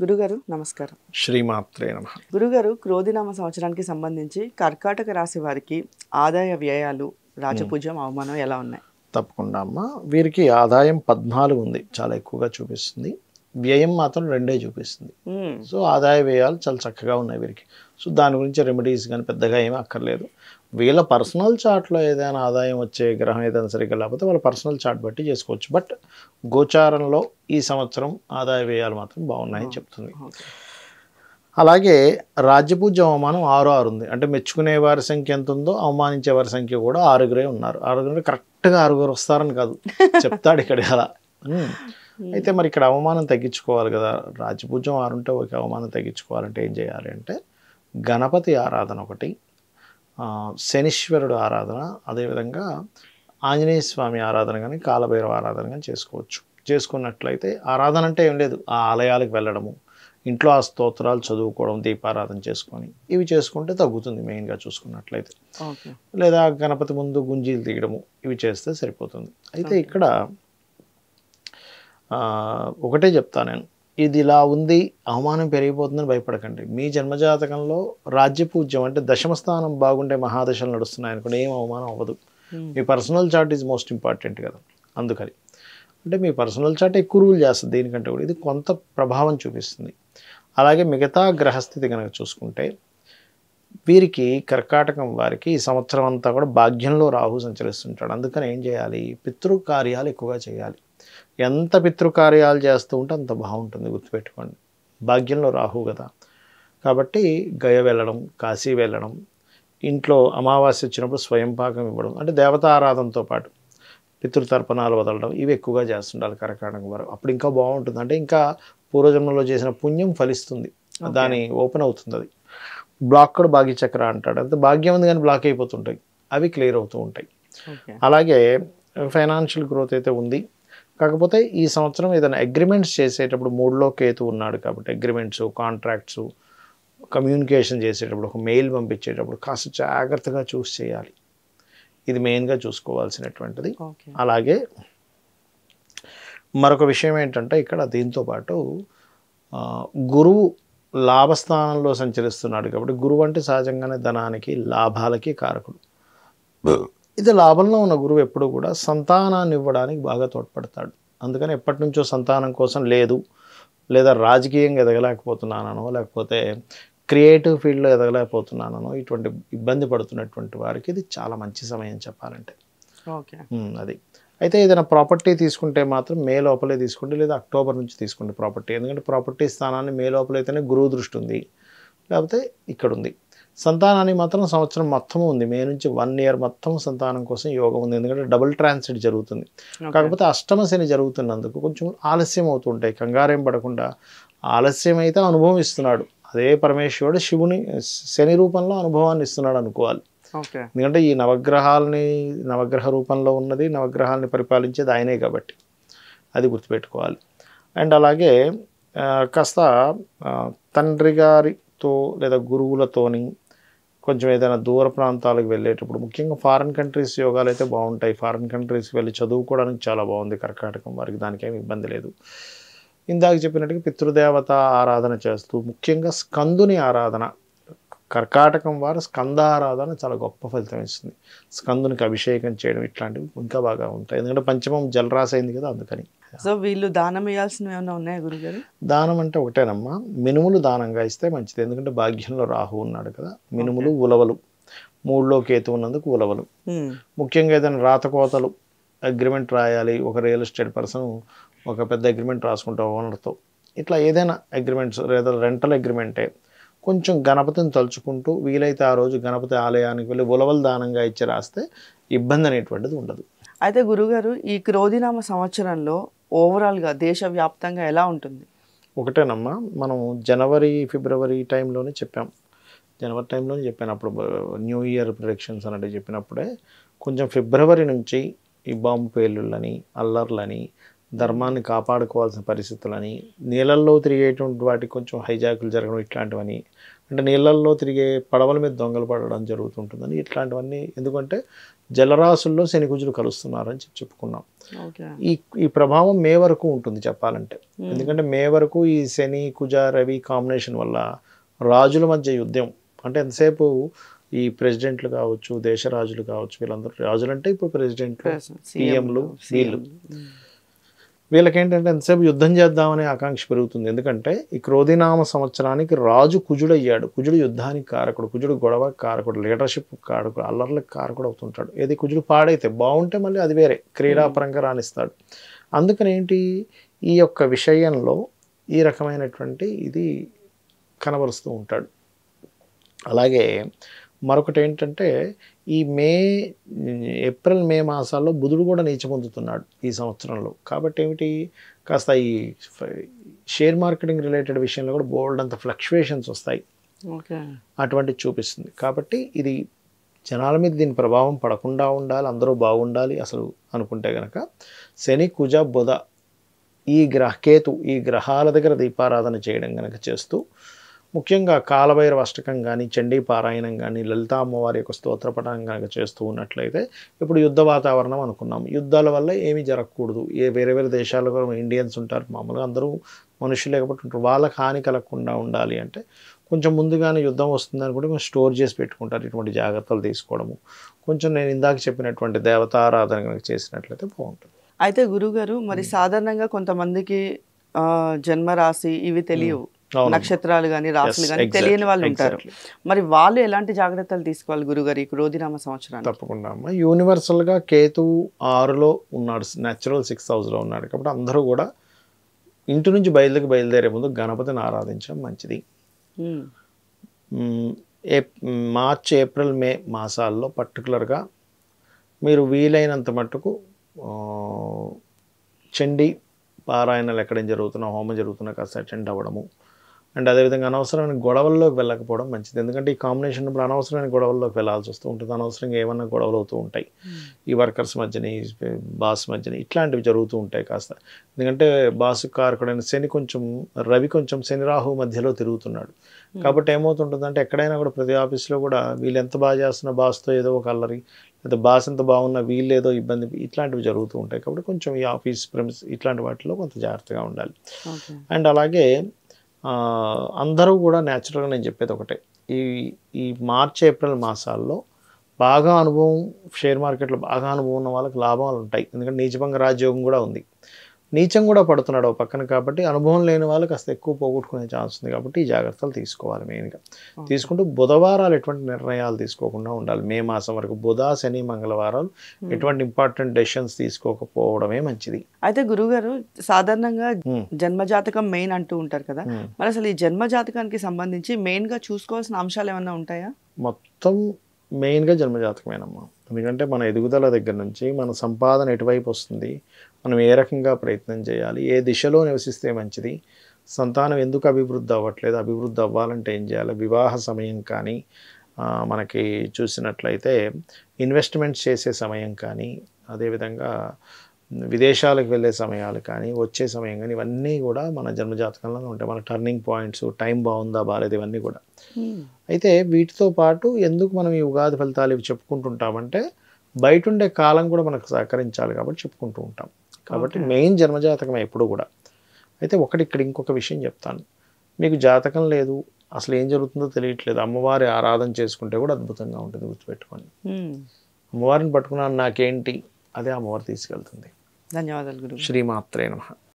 గురుగారు నమస్కారం. శ్రీమాత్రే నమః. గురుగారు, క్రోధినామ సంవత్సరానికి సంబంధించి కర్కాటక రాశి వారికి ఆదాయ వ్యయాలు, రాజపూజ్యం, అవమానం ఎలా ఉన్నాయి? తప్పకుండా అమ్మ. వీరికి ఆదాయం 14 ఉంది, చాలా ఎక్కువగా చూపిస్తుంది. వ్యయం మాత్రం 2 చూపిస్తుంది. సో ఆదాయ వ్యయాలు చాలా చక్కగా ఉన్నాయి వీరికి. సో దాని గురించి రెమెడీస్ కానీ పెద్దగా ఏమీ అక్కర్లేదు. వీళ్ళ పర్సనల్ చార్ట్లో ఏదైనా ఆదాయం వచ్చే గ్రహం ఏదైనా సరిగ్గా లేకపోతే వాళ్ళ పర్సనల్ చార్ట్ బట్టి చేసుకోవచ్చు. బట్ గోచారంలో ఈ సంవత్సరం ఆదాయ వ్యయాలు మాత్రం బాగున్నాయని చెప్తుంది. అలాగే రాజ్యపూజ్యం అవమానం 6 ఉంది. అంటే మెచ్చుకునే వారి సంఖ్య ఎంత ఉందో అవమానించే వారి సంఖ్య కూడా 6 ఉన్నారు. 6 కరెక్ట్గా 6 వస్తారని కాదు, చెప్తాడు ఇక్కడ అలా. అయితే మరి ఇక్కడ అవమానం తగ్గించుకోవాలి కదా. రాజ్యపూజ్యం 6 ఉంటే ఒక అవమానం తగ్గించుకోవాలంటే ఏం చేయాలి అంటే గణపతి ఆరాధన ఒకటి, శనీశ్వరుడు ఆరాధన, అదేవిధంగా ఆంజనేయ స్వామి ఆరాధన కానీ కాలభైరవ ఆరాధన కానీ చేసుకోవచ్చు. చేసుకున్నట్లయితే ఆరాధన అంటే ఏం లేదు, ఆ ఆలయాలకు వెళ్ళడము, ఇంట్లో ఆ స్తోత్రాలు చదువుకోవడం, దీపారాధన చేసుకొని ఇవి చేసుకుంటే తగ్గుతుంది మెయిన్గా చూసుకున్నట్లయితే. లేదా గణపతి ముందు గుంజీలు తీయడము ఇవి చేస్తే సరిపోతుంది. అయితే ఇక్కడ ఒకటే చెప్తా నేను, ఇది ఇలా ఉంది అవమానం పెరిగిపోతుందని భయపడకండి. మీ జన్మజాతకంలో రాజ్యపూజ్యం అంటే దశమ స్థానం బాగుండే మహాదశలు నడుస్తున్నాయి అనుకోండి, ఏం అవమానం అవ్వదు. మీ personal chart is most important కదా. అందుకని అంటే మీ పర్సనల్ చార్ట్ ఎక్కువ రూల్ చేస్తుంది దీనికంటే కూడా, ఇది కొంత ప్రభావం చూపిస్తుంది. అలాగే మిగతా గ్రహస్థితి కనుక చూసుకుంటే వీరికి కర్కాటకం వారికి ఈ సంవత్సరం అంతా కూడా భాగ్యంలో రాహు సంచరిస్తుంటాడు. అందుకని ఏం చేయాలి, పితృకార్యాలు ఎక్కువగా చేయాలి. ఎంత పితృకార్యాలు చేస్తూ ఉంటే అంత బాగుంటుంది, గుర్తుపెట్టుకోండి. భాగ్యంలో రాహు కదా, కాబట్టి గయ వెళ్ళడం, కాశీ వెళ్ళడం, ఇంట్లో అమావాస్య వచ్చినప్పుడు స్వయం పాకం ఇవ్వడం, అంటే దేవతారాధనతో పాటు పితృతర్పణాలు వదలడం, ఇవి ఎక్కువగా చేస్తుండాలి కర్కాటకం వారు. అప్పుడు ఇంకా బాగుంటుంది. అంటే ఇంకా పూర్వజన్మలో చేసిన పుణ్యం ఫలిస్తుంది, దాని ఓపెన్ అవుతుంది. అది బ్లాక్డ్ భాగ్యచక్ర అంటాడు. అంతే భాగ్యం ఉంది కానీ బ్లాక్ అయిపోతుంటాయి, అవి క్లియర్ అవుతూ ఉంటాయి. అలాగే ఫైనాన్షియల్ గ్రోత్ అయితే ఉంది. కాకపోతే ఈ సంవత్సరం ఏదైనా అగ్రిమెంట్స్ చేసేటప్పుడు 3లో కేతు ఉన్నాడు కాబట్టి అగ్రిమెంట్స్, కాంట్రాక్ట్స్, కమ్యూనికేషన్ చేసేటప్పుడు, ఒక మెయిల్ పంపించేటప్పుడు కాస్త జాగ్రత్తగా చూసి చేయాలి. ఇది మెయిన్గా చూసుకోవాల్సినటువంటిది. అలాగే మరొక విషయం ఏంటంటే ఇక్కడ దీంతోపాటు గురువు లాభస్థానంలో సంచరిస్తున్నాడు కాబట్టి, గురువు అంటే సహజంగానే ధనానికి లాభాలకి కారకుడు. ఇది లాభంలో ఉన్న గురువు ఎప్పుడు కూడా సంతానాన్ని ఇవ్వడానికి బాగా తోడ్పడతాడు. అందుకని ఎప్పటి నుంచో సంతానం కోసం లేదు, లేదా రాజకీయంగా ఎదగలేకపోతున్నానో, లేకపోతే క్రియేటివ్ ఫీల్డ్లో ఎదగలేకపోతున్నానో, ఇటువంటి ఇబ్బంది పడుతున్నటువంటి వారికి ఇది చాలా మంచి సమయం చెప్పాలంటే. అది అయితే ఏదైనా ప్రాపర్టీ తీసుకుంటే మాత్రం మే లోపలే తీసుకోండి, లేదా అక్టోబర్ నుంచి తీసుకోండి ప్రాపర్టీ. ఎందుకంటే ప్రాపర్టీ స్థానాన్ని మే లోపలైతేనే గురువు దృష్టి ఉంది, లేకపోతే ఇక్కడ ఉంది. సంతానానికి మాత్రం సంవత్సరం మొత్తం ఉంది, మే నుంచి 1 ఇయర్ మొత్తం సంతానం కోసం యోగం ఉంది. ఎందుకంటే డబుల్ ట్రాన్సిట్ జరుగుతుంది. కాకపోతే అష్టమ శని జరుగుతున్నందుకు కొంచెం ఆలస్యం అవుతుంటాయి. కంగారేం పడకుండా ఆలస్యం అయితే అనుభవం ఇస్తున్నాడు అదే పరమేశ్వరుడు, శివుని శని రూపంలో అనుభవాన్ని ఇస్తున్నాడు అనుకోవాలి. ఎందుకంటే ఈ నవగ్రహ రూపంలో ఉన్నది, నవగ్రహాలని పరిపాలించేది ఆయనే కాబట్టి అది గుర్తుపెట్టుకోవాలి. అండ్ అలాగే కాస్త తండ్రి గారితో లేదా గురువులతోని కొంచెం ఏదైనా దూర ప్రాంతాలకు వెళ్ళేటప్పుడు, ముఖ్యంగా ఫారిన్ కంట్రీస్ యోగాలు అయితే బాగుంటాయి. ఫారిన్ కంట్రీస్కి వెళ్ళి చదువుకోవడానికి చాలా బాగుంది కర్కాటకం వారికి, దానికేమి ఇబ్బంది లేదు. ఇందాక చెప్పినట్టుగా పితృదేవత ఆరాధన చేస్తూ, ముఖ్యంగా స్కందుని ఆరాధన, కర్కాటకం వారు స్కంద ఆరాధన చాలా గొప్ప ఫలితం ఇస్తుంది. స్కందునికి అభిషేకం చేయడం ఇట్లాంటివి ఇంకా బాగా ఉంటాయి. ఎందుకంటే పంచమం జలరాశి అయింది కదా, అందుకని. సో వీళ్ళు దానం ఇవ్వాల్సినవి ఏమైనా ఉన్నాయా గురుగారు? దానం అంటే ఒకటేనమ్మా, మినుములు దానంగా ఇస్తే మంచిది. ఎందుకంటే భాగ్యంలో రాహు ఉన్నాడు కదా. మినుములు, ఉలవలు, 3లో కేతు ఉన్నందుకు ఉలవలు. ముఖ్యంగా ఏదైనా రాతకోతలు అగ్రిమెంట్ రాయాలి, ఒక రియల్ ఎస్టేట్ పర్సన్ ఒక పెద్ద అగ్రిమెంట్ రాసుకుంటాం ఓనర్తో, ఇట్లా ఏదైనా అగ్రిమెంట్స్ లేదా రెంటల్ అగ్రిమెంటే, కొంచెం గణపతిని తలుచుకుంటూ వీలైతే ఆ రోజు గణపతి ఆలయానికి వెళ్ళి ఉలవలు దానంగా ఇచ్చి రాస్తే ఇబ్బంది అనేటువంటిది ఉండదు. అయితే గురుగారు, ఈ క్రోధినామ సంవత్సరంలో ఓవరాల్గా దేశవ్యాప్తంగా ఎలా ఉంటుంది? ఒకటేనమ్మా, మనం జనవరి ఫిబ్రవరి టైంలోనే చెప్పాం. జనవరి టైంలోనే చెప్పాను, అప్పుడు న్యూ ఇయర్ ప్రిడిక్షన్స్ అనేది చెప్పినప్పుడే. కొంచెం ఫిబ్రవరి నుంచి ఈ బాంబు పేలుళ్ళని, అల్లర్లని, ధర్మాన్ని కాపాడుకోవాల్సిన పరిస్థితులని, నీళ్ళల్లో తిరిగేటువంటి వాటికి కొంచెం హైజాకులు జరగడం, ఇట్లాంటివని, అంటే నీళ్ళల్లో తిరిగే పడవల మీద దొంగలు పడడం జరుగుతుంటుందని ఇట్లాంటివన్నీ. ఎందుకంటే జలరాశుల్లో శని కుజులు కలుస్తున్నారని చెప్పుకున్నాం. ఓకే. ఈ ఈ ప్రభావం మే వరకు ఉంటుంది చెప్పాలంటే. ఎందుకంటే మే వరకు ఈ శని కుజ రవి కాంబినేషన్ వల్ల రాజుల మధ్య యుద్ధం, అంటే ఎంతసేపు ఈ ప్రెసిడెంట్లు కావచ్చు, దేశ రాజులు కావచ్చు, వీళ్ళందరూ రాజులు అంటే ఇప్పుడు ప్రెసిడెంట్లు, పిఎంలు, వీళ్ళకేంటంటే ఎంతసేపు యుద్ధం చేద్దామనే ఆకాంక్ష పెరుగుతుంది. ఎందుకంటే ఈ క్రోధినామ సంవత్సరానికి రాజు కుజుడు అయ్యాడు. కుజుడు యుద్ధానికి కారకుడు, కుజుడు గొడవకి కారకుడు, లీడర్షిప్ కారకుడు, అల్లర్లకు కారకుడు అవుతుంటాడు. ఏది కుజుడు పాడైతే బాగుంటే మళ్ళీ అది వేరే క్రీడాపరంగా రాణిస్తాడు. అందుకని ఏంటి, ఈ యొక్క విషయంలో ఈ రకమైనటువంటి ఇది కనబరుస్తూ ఉంటాడు. అలాగే మరొకటి ఏంటంటే ఈ ఏప్రిల్ మే మాసాల్లో బుధుడు కూడా నీచ పొందుతున్నాడు ఈ సంవత్సరంలో. కాబట్టి ఏమిటి, కాస్త ఈ షేర్ మార్కెటింగ్ రిలేటెడ్ విషయంలో కూడా బోల్డ్ అంత ఫ్లక్చువేషన్స్ వస్తాయి, అటువంటిది చూపిస్తుంది. కాబట్టి ఇది జనాల మీద దీని ప్రభావం పడకుండా ఉండాలి, అందరూ బాగుండాలి అసలు అనుకుంటే కనుక శని కుజ బుధ కేతు ఈ గ్రహాల దగ్గర దీపారాధన చేయడం కనుక చేస్తూ, ముఖ్యంగా కాలభైరవ అష్టకం కానీ, చండీ పారాయణం కానీ, లలితా అమ్మవారి యొక్క స్తోత్రపఠనం కనుక చేస్తూ ఉన్నట్లయితే, ఇప్పుడు యుద్ధ వాతావరణం అనుకున్నాం, యుద్ధాల వల్ల ఏమీ జరగకూడదు. వేరే వేరే దేశాల్లో కూడా ఇండియన్స్ ఉంటారు, మామూలుగా అందరూ మనుషులు లేకపోతే ఉంటారు, వాళ్ళకి హాని కలగకుండా ఉండాలి అంటే కొంచెం ముందుగానే యుద్ధం వస్తుందని కూడా కొంచెం స్టోర్ చేసి పెట్టుకుంటారు. ఇటువంటి జాగ్రత్తలు తీసుకోవడము, కొంచెం నేను ఇందాక చెప్పినటువంటి దేవతారాధన కనుక చేసినట్లయితే బాగుంటుంది. అయితే గురుగారు, మరి సాధారణంగా కొంతమందికి జన్మరాశి ఇవి తెలియవు, నక్షత్రాలు కానీ రాశులు కానీ తెలియని వాళ్ళు ఉంటారు. మరి వాళ్ళు ఎలాంటి జాగ్రత్తలు తీసుకోవాలి గురుగారు ఈ క్రోధినామ సంవత్సరానికి? తప్పకుండా అమ్మ, యూనివర్సల్గా కేతు 6లో ఉన్నాడు, న్యాచురల్ 6th హౌస్లో ఉన్నాడు. కాబట్టి అందరూ కూడా ఇంటి నుంచి బయలుదేరే ముందు గణపతిని ఆరాధించడం మంచిది. మార్చ్ ఏప్రిల్ మే మాసాల్లో పర్టికులర్గా మీరు వీలైనంత మట్టుకు చండీ పారాయణాలు ఎక్కడేం జరుగుతున్నా, హోమం జరుగుతున్నా కాస్త అటెండ్ అవ్వడము. అండ్ అదేవిధంగా అనవసరమైన గొడవల్లోకి వెళ్ళకపోవడం మంచిది. ఎందుకంటే ఈ కాంబినేషన్ ఇప్పుడు అనవసరమైన గొడవల్లోకి వెళ్ళాల్సి వస్తూ ఉంటుంది, అనవసరంగా ఏమన్నా గొడవలు అవుతూ ఉంటాయి ఈ వర్కర్స్ మధ్యని, బాస్ మధ్యని, ఇట్లాంటివి జరుగుతూ ఉంటాయి కాస్త. ఎందుకంటే బాసు కారకుడైన శని రవి కొంచెం శని రాహు మధ్యలో తిరుగుతున్నాడు. కాబట్టి ఏమవుతుంటుందంటే ఎక్కడైనా కూడా ప్రతి ఆఫీస్లో కూడా వీళ్ళు ఎంత బాగా చేస్తున్న బాస్తో ఏదో ఒక అల్లరి, లేదా బాస్ ఎంత బాగున్నా వీళ్ళు ఏదో ఇబ్బంది, ఇట్లాంటివి జరుగుతూ ఉంటాయి. కాబట్టి కొంచెం ఈ ఆఫీస్ ప్రెమిస్ ఇట్లాంటి వాటిలో కొంత జాగ్రత్తగా ఉండాలి. అండ్ అలాగే అందరూ కూడా న్యాచురల్గా నేను చెప్పేది ఒకటే, ఈ మార్చ్ ఏప్రిల్ మాసాల్లో బాగా అనుభవం, షేర్ మార్కెట్లో బాగా అనుభవం ఉన్న వాళ్ళకి లాభాలు ఉంటాయి. ఎందుకంటే నీచభంగ రాజయోగం కూడా ఉంది, నీచం కూడా పడుతున్నాడు ఒక పక్కన. కాబట్టి అనుభవం లేని వాళ్ళు కాస్త ఎక్కువ పోగొట్టుకునే ఛాన్స్ ఉంది. కాబట్టి ఈ జాగ్రత్తలు తీసుకోవాలి. మెయిన్గా తీసుకుంటూ బుధవారాలు ఎటువంటి నిర్ణయాలు తీసుకోకుండా ఉండాలి. మే మాసం వరకు బుధ శని మంగళవారాలు ఎటువంటి ఇంపార్టెంట్ డెసిషన్స్ తీసుకోకపోవడమే మంచిది. అయితే గురుగారు, సాధారణంగా జన్మజాతకం మెయిన్ అంటూ ఉంటారు కదా, మరి అసలు ఈ జన్మజాతకానికి సంబంధించి మెయిన్గా చూసుకోవాల్సిన అంశాలు ఏమన్నా ఉంటాయా? మొత్తం మెయిన్గా జన్మజాతకమేనమ్మా. ఎందుకంటే మన ఎదుగుదల దగ్గర నుంచి మన సంపాదన ఎటువైపు వస్తుంది, మనం ఏ రకంగా ప్రయత్నం చేయాలి, ఏ దిశలో నివసిస్తే మంచిది, సంతానం ఎందుకు అభివృద్ధి అవ్వట్లేదు, అభివృద్ధి అవ్వాలంటే ఏం చేయాలి, వివాహ సమయం కానీ, మనకి చూసినట్లయితే ఇన్వెస్ట్మెంట్స్ చేసే సమయం కానీ, అదేవిధంగా విదేశాలకు వెళ్ళే సమయాలు కానీ, వచ్చే సమయం కానీ, ఇవన్నీ కూడా మన జన్మజాతకంలో ఉంటాయి. మన టర్నింగ్ పాయింట్స్, టైం బాగుందా బాగాలేదు, ఇవన్నీ కూడా. అయితే వీటితో పాటు ఎందుకు మనం ఈ ఉగాది ఫలితాలు ఇవి చెప్పుకుంటుంటామంటే, బయట ఉండే కాలం కూడా మనకు సహకరించాలి కాబట్టి చెప్పుకుంటూ ఉంటాం. కాబట్టి మెయిన్ జన్మజాతకం ఎప్పుడు కూడా. అయితే ఇక్కడ ఇంకొక విషయం చెప్తాను, మీకు జాతకం లేదు, అసలు ఏం జరుగుతుందో తెలియట్లేదు, అమ్మవారి ఆరాధన చేసుకుంటే కూడా అద్భుతంగా ఉంటుంది. గుర్తుపెట్టుకొని అమ్మవారిని పట్టుకున్నాను నాకేంటి, అదే అమ్మవారు తీసుకెళ్తుంది. ధన్యవాదాలు గురు. శ్రీమాత్రే నమః.